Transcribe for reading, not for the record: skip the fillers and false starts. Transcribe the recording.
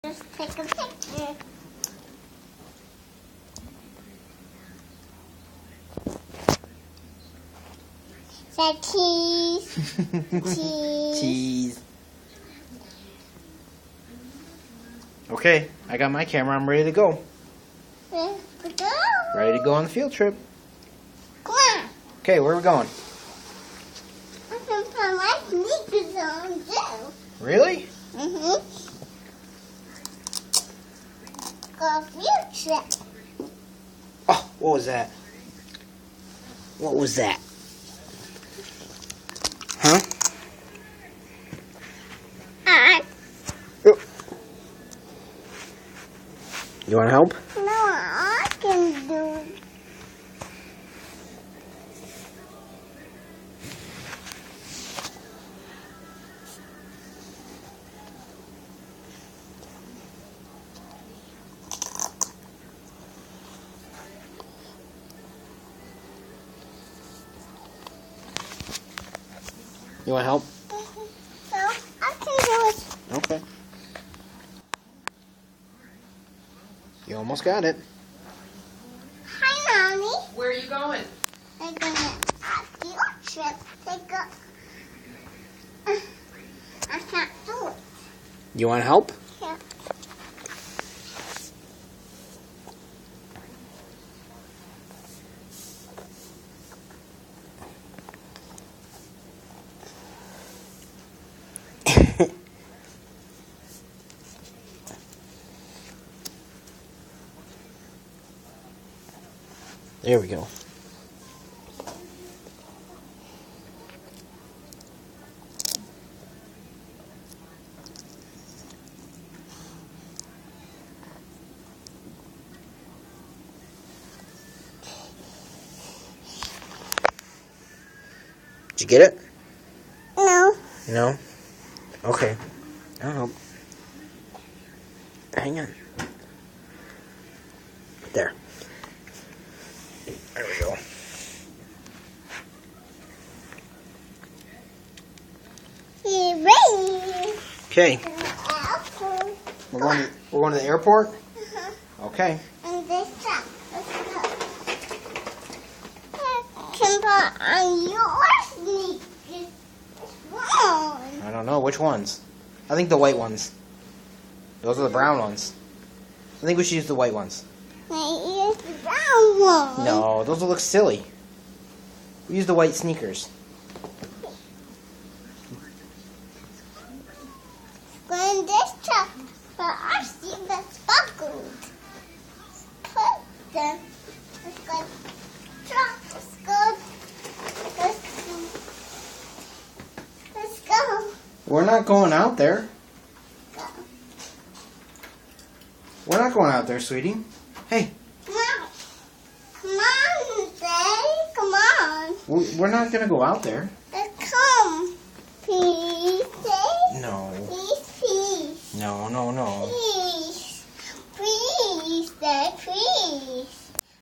Just take a picture. Say cheese. Cheese. Cheese. Okay, I got my camera. I'm ready to go. Ready to go? Ready to go on the field trip. Come on. Okay, where are we going? I can put my sneakers on too. Really? Go field trip. Oh, what was that? What was that? Huh? You want to help? No, I can do it. You want to help? So, I can do it. Okay. You almost got it. Hi, Mommy. Where are you going? We're going to a field trip. Take a... I can't do it. You want to help? Yeah. There we go. Did you get it? No. No? Okay. I'll help. Hang on. There. There we go. You're ready. Okay. Apple. We're going to the airport? Okay. And this truck. Let's go. Can put on your sneakers. Wrong. I don't know. Which ones? I think the white ones. Those are the brown ones. I think we should use the white ones. My ears the brown one. No, those will look silly. We use the white sneakers. Go in this truck. But our seatbelts buckled. Put them. Let's go. Truck. Let's go. Let's go. We're not going out there. Go. We're not going out there, sweetie. Hey, Come on. Come on, Daddy. Come on. we're not going to go out there. Let's come. Please, Daddy. No. Please, please. No, no, no. Please.